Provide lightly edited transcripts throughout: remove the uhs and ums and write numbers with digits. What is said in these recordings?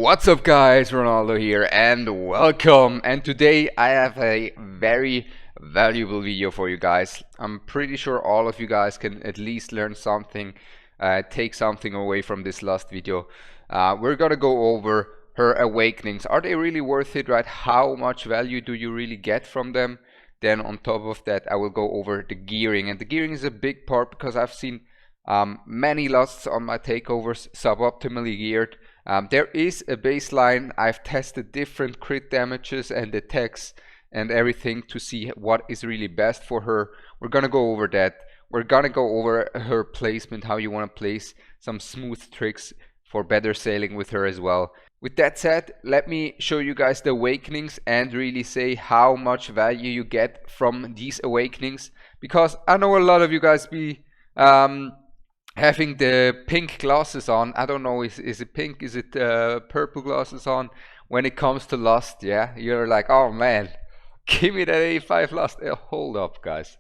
What's up guys, Ronaldo here and welcome. And today I have a very valuable video for you guys. I'm pretty sure all of you guys can at least learn something, take something away from this last video. We're gonna go over her awakenings. Are they really worth it, right? How much value do you really get from them? Then on top of that I will go over the gearing, and the gearing is a big part because I've seen many lusts on my takeovers suboptimally geared. There is a baseline. I've tested different crit damages and attacks and everything to see what is really best for her. We're gonna go over that. We're gonna go over her placement, how you want to place some smooth tricks for better sailing with her as well. With that said, let me show you guys the awakenings and really say how much value you get from these awakenings, because I know a lot of you guys be having the pink glasses on. I don't know, is it pink, is it purple glasses on when it comes to lust? Yeah, you're like, oh man, give me that A5 lust. Hold up guys,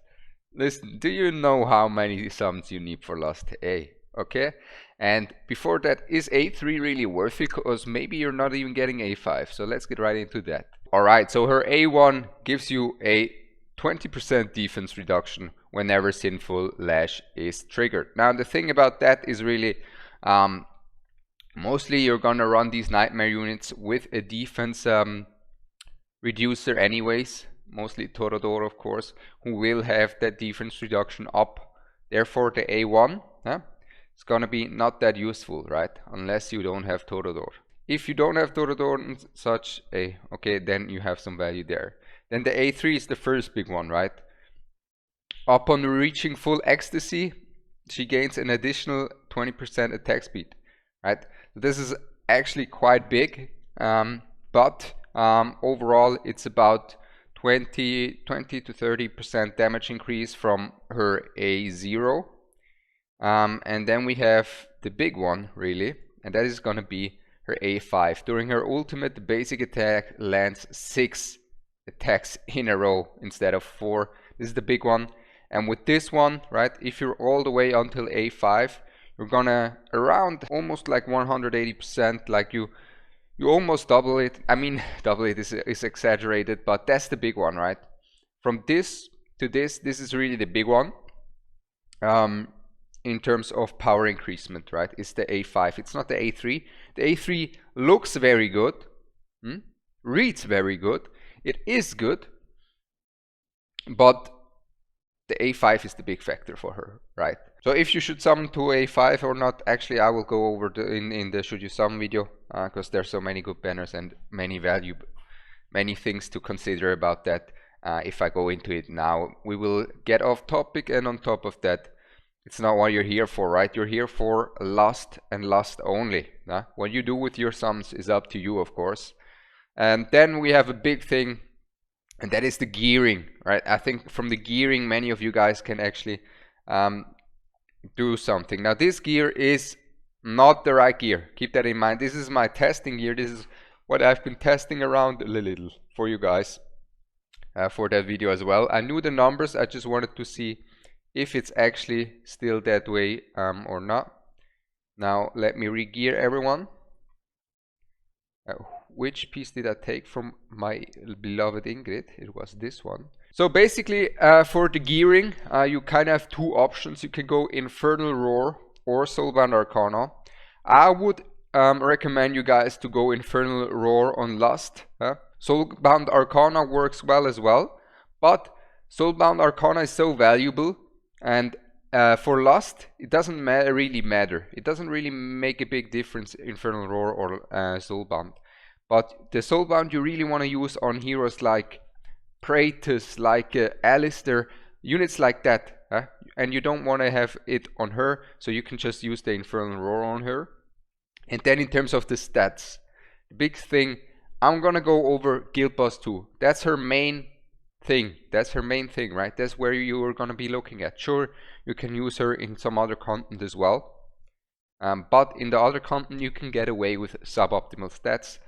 listen, do you know how many summons you need for lust A? Okay, and before that, is A3 really worth it? Because maybe you're not even getting A5, so let's get right into that. Alright, so her A1 gives you a 20% defense reduction whenever Sinful Lash is triggered. Now the thing about that is really mostly you're gonna run these nightmare units with a defense reducer anyways, mostly Torador of course, who will have that defense reduction up. Therefore the A1 it's gonna be not that useful, right? Unless you don't have Torador. If you don't have Torador and such, okay, then you have some value there. Then the A3 is the first big one, right? Upon reaching full ecstasy, she gains an additional 20% attack speed, right? This is actually quite big, but overall it's about 20 to 30% damage increase from her A0. And then we have the big one really, and that is gonna be her A5. During her ultimate, the basic attack lands 6 attacks in a row instead of 4. This is the big one. And with this one, right, if you're all the way until A5, you're gonna around almost like 180%, like you almost double it. I mean, double it is exaggerated, but that's the big one, right? From this to this is really the big one. In terms of power increasement, right, is the A5. It's not the A3. The A3 looks very good, reads very good, it is good, but the A5 is the big factor for her, right? So if you should summon to A5 or not, actually I will go over in the should you summon video, because there's so many good banners and many things to consider about that. If I go into it now, we will get off topic, and on top of that, it's not what you're here for, right? You're here for lust and lust only. What you do with your summons is up to you, of course. And then we have a big thing, and that is the gearing, right? I think from the gearing, many of you guys can actually do something. Now this gear is not the right gear. Keep that in mind. This is my testing gear. This is what I've been testing around a little for you guys for that video as well. I knew the numbers. I just wanted to see if it's actually still that way or not. Now let me re-gear everyone. Which piece did I take from my beloved Ingrid? It was this one. So basically for the gearing, you kind of have two options. You can go Infernal Roar or Soulbound Arcana. I would recommend you guys to go Infernal Roar on Lust. Soulbound Arcana works well as well, but Soulbound Arcana is so valuable, and for Lust it doesn't really matter. It doesn't really make a big difference, Infernal Roar or Soulbound. But the Soulbound you really want to use on heroes like Praetus, like Alistair, units like that, and you don't want to have it on her, so you can just use the Infernal Roar on her. And then in terms of the stats, the big thing, I'm gonna go over Guild Boss 2. That's her main thing. That's her main thing, right? That's where you are gonna be looking at. Sure, you can use her in some other content as well, but in the other content you can get away with suboptimal stats.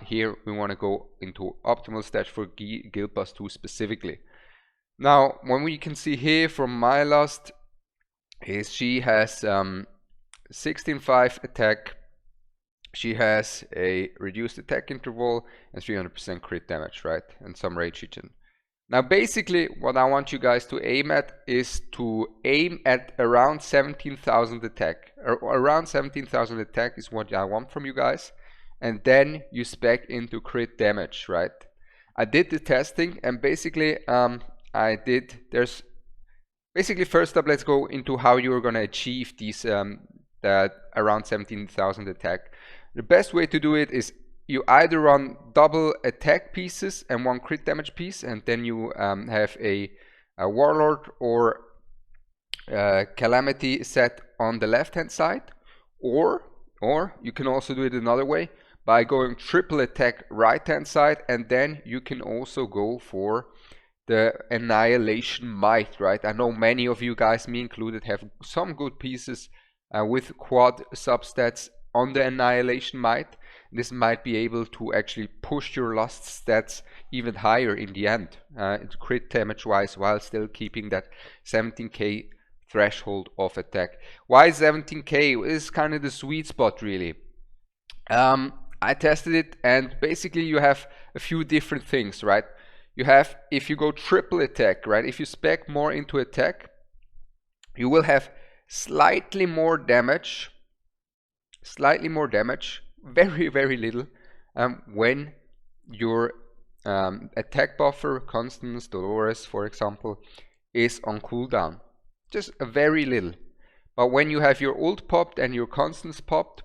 Here we want to go into optimal stats for Guild Boss 2 specifically. Now what we can see here from my lust is she has 16.5 attack, she has a reduced attack interval and 300% crit damage, right? And some rage regen. Now basically what I want you guys to aim at is to aim at around 17,000 attack. Around 17,000 attack is what I want from you guys. And then you spec into crit damage, right? I did the testing and basically there's basically first up, let's go into how you're going to achieve these that around 17,000 attack. The best way to do it is you either run double attack pieces and one crit damage piece, and then you have a warlord or calamity set on the left hand side, or you can also do it another way by going triple attack right hand side, and then you can also go for the annihilation might, right? I know many of you guys, me included, have some good pieces with quad substats on the annihilation might. This might be able to actually push your lust stats even higher in the end, crit damage wise, while still keeping that 17k threshold of attack. Why 17k is kind of the sweet spot, really. I tested it, and basically you have a few different things, right? You have, if you go triple attack, right? If you spec more into attack, you will have slightly more damage, very, very little, when your attack buffer, Constance, Dolores, for example, is on cooldown. Just a very little. But when you have your ult popped and your Constance popped,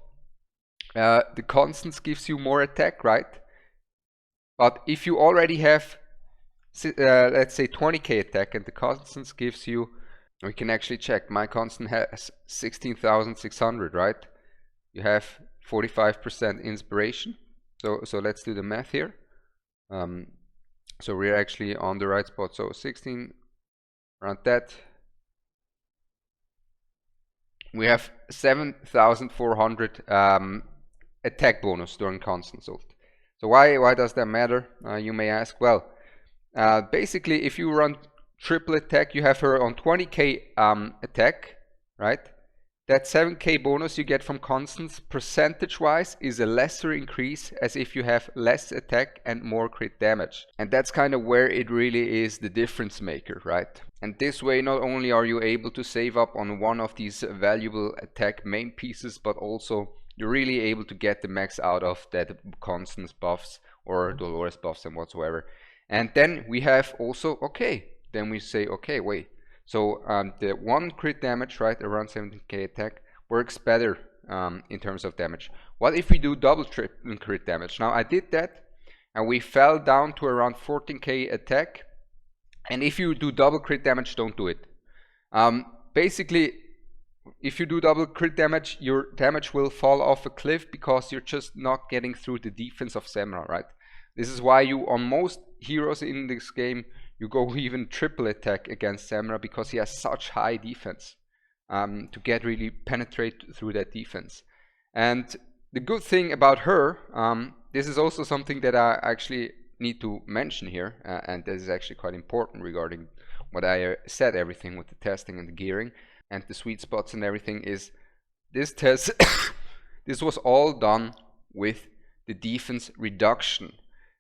the Constance gives you more attack, right? But if you already have let's say 20k attack and the Constance gives you, we can actually check, my Constant has 16,600, right? You have 45% inspiration, so let's do the math here. So we're actually on the right spot, so 16, around that. We have 7,400 attack bonus during Constance ult. So why does that matter, you may ask? Well, basically, if you run triple attack, you have her on 20k attack, right? That 7k bonus you get from Constance, percentage-wise, is a lesser increase as if you have less attack and more crit damage. And that's kind of where it really is the difference maker, right? And this way, not only are you able to save up on one of these valuable attack main pieces, but also you're really able to get the max out of that Constance buffs or Dolores buffs and whatsoever. And then we have also, then we say, okay, wait. So the one crit damage, right, around 17k attack, works better in terms of damage. What if we do double crit damage? Now I did that, and we fell down to around 14k attack. And if you do double crit damage, don't do it. Basically, if you do double crit damage, your damage will fall off a cliff because you're just not getting through the defense of Semra, right? This is why you, on most heroes in this game, you go even triple attack against Semra because he has such high defense to get really penetrate through that defense. And the good thing about her, this is also something that I actually need to mention here, and this is actually quite important regarding what I said, everything with the testing and the gearing and the sweet spots and everything, is this test, this was all done with the defense reduction.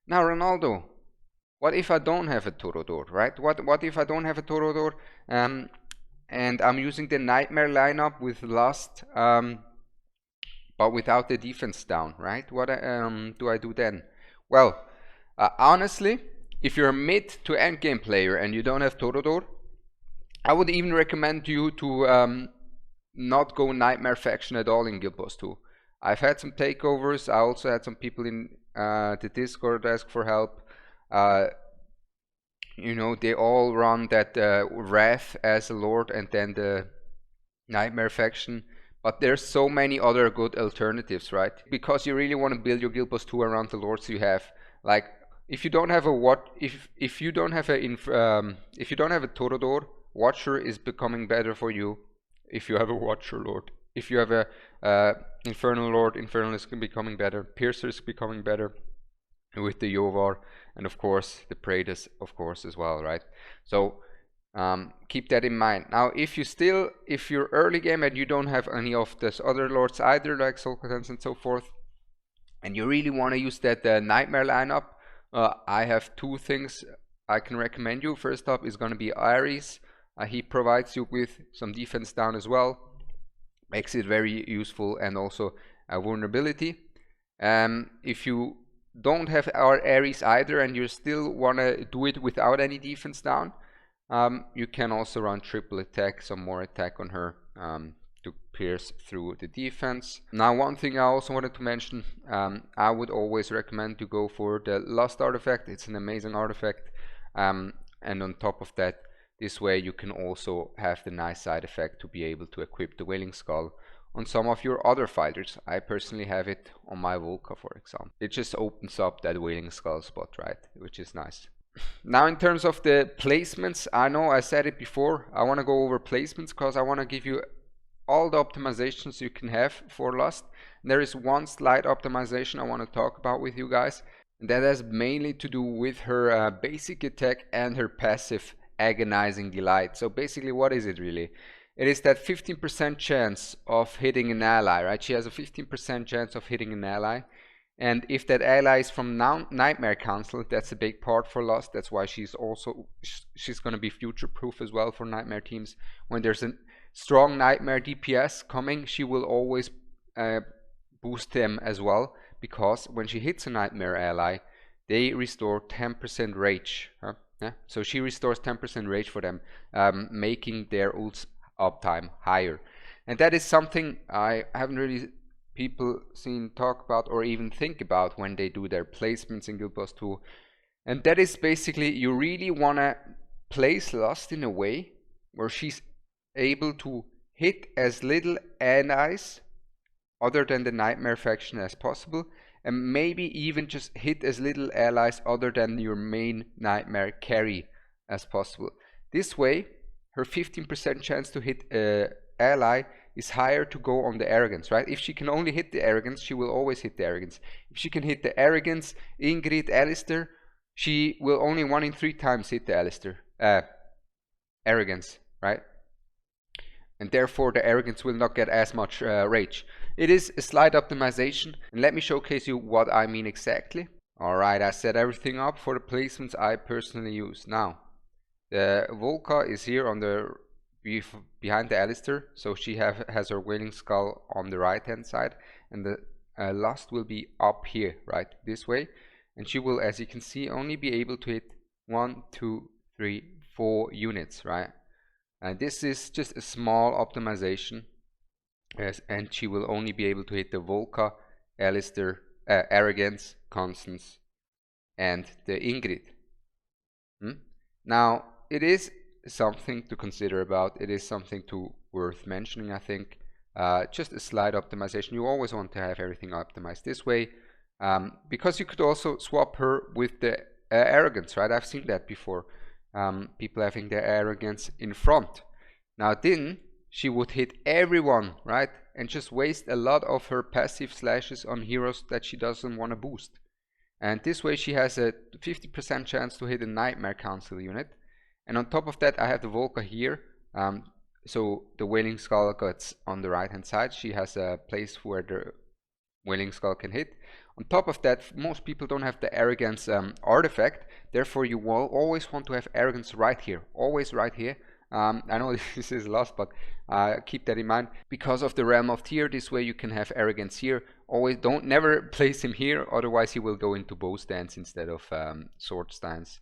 Now, Ronaldo, what if I don't have a Torodor, right? What if I don't have a Torodor and I'm using the Nightmare lineup with Lust, but without the defense down, right? What do I do then? Well, honestly, if you're a mid to end game player and you don't have Torodor, I would even recommend you to not go Nightmare faction at all in Guild Wars 2. I've had some takeovers. I also had some people in the Discord ask for help. You know, they all run that Wrath as a Lord and then the Nightmare faction. But there's so many other good alternatives, right? Because you really want to build your Guild Wars 2 around the Lords you have. Like, if you don't have a if you don't have a Torodor, Watcher is becoming better for you. If you have a Watcher Lord, if you have a Infernal Lord, Infernal is becoming better. Piercer is becoming better with the Yovar, and of course the Praetus, of course, as well, right? So keep that in mind. Now, if you're early game and you don't have any of these other lords either, like Solkatans and so forth, and you really want to use that nightmare lineup, I have two things I can recommend you. First up is going to be Ares. He provides you with some defense down as well, makes it very useful, and also a vulnerability. If you don't have our Ares either and you still want to do it without any defense down, you can also run triple attack, some more attack on her to pierce through the defense. Now, one thing I also wanted to mention, I would always recommend to go for the Lust artifact. It's an amazing artifact, and on top of that, this way you can also have the nice side effect to be able to equip the Wailing Skull on some of your other fighters. I personally have it on my Volca, for example. It just opens up that Wailing Skull spot, right, which is nice. Now, in terms of the placements, I know I said it before, I want to go over placements because I want to give you all the optimizations you can have for Lust. And there is one slight optimization I want to talk about with you guys, and that has mainly to do with her basic attack and her passive Agonizing Delight. So basically, what is it really? It is that 15% chance of hitting an ally, right? She has a 15% chance of hitting an ally. And if that ally is from Nightmare Council, that's a big part for Lust. That's why she's going to be future proof as well for Nightmare teams. When there's a strong Nightmare DPS coming, she will always boost them as well, because when she hits a Nightmare ally, they restore 10% rage. Yeah? So she restores 10% rage for them, making their ult's uptime higher. And that is something I haven't really people seen talk about or even think about when they do their placements in Guild Wars 2. And that is basically, you really want to place Lust in a way where she's able to hit as little allies other than the Nightmare faction as possible, and maybe even just hit as little allies other than your main Nightmare carry as possible. This way, her 15% chance to hit an ally is higher to go on the Arrogance, right? If she can only hit the Arrogance, she will always hit the Arrogance. If she can hit the Arrogance, Ingrid, Alistair, she will only 1 in 3 times hit the Arrogance, right? And therefore the Arrogance will not get as much rage. It is a slight optimization, and let me showcase you what I mean exactly. Alright, I set everything up for the placements I personally use. Now, the Volca is here on the behind the Alistair, so she has her Wailing Skull on the right hand side, and the Lust will be up here, right, this way, and she will, as you can see, only be able to hit 1, 2, 3, 4 units, right? And this is just a small optimization, and she will only be able to hit the Volca, Alistair, Arrogance, Constance, and the Ingrid. Now, it is something to consider about. It is something worth mentioning, I think. Just a slight optimization. You always want to have everything optimized this way, because you could also swap her with the Arrogance, right? I've seen that before. People having their Arrogance in front. Now then, she would hit everyone, right? And just waste a lot of her passive slashes on heroes that she doesn't want to boost. And this way she has a 50% chance to hit a Nightmare Council unit. And on top of that, I have the Volca here. So the Wailing Skull gets on the right hand side. She has a place where the Wailing Skull can hit. On top of that, most people don't have the Arrogance artifact. Therefore, you will always want to have Arrogance right here. Always right here. I know this is lost, but keep that in mind. Because of the Realm of Tyr, this way you can have Arrogance here. Always never place him here, otherwise he will go into bow stance instead of sword stance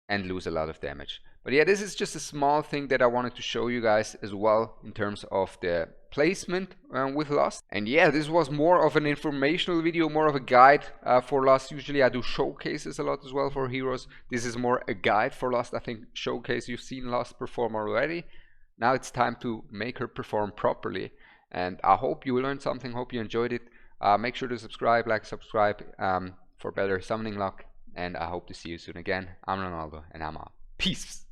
and lose a lot of damage. But yeah, this is just a small thing that I wanted to show you guys as well in terms of the placement with Lust. And yeah, this was more of an informational video, more of a guide for Lust. Usually I do showcases a lot as well for heroes. This is more a guide for Lust. I think showcase, you've seen Lust perform already. Now it's time to make her perform properly. And I hope you learned something, hope you enjoyed it. Make sure to subscribe for better summoning luck. And I hope to see you soon again. I'm Ronaldo, and I'm out. Peace!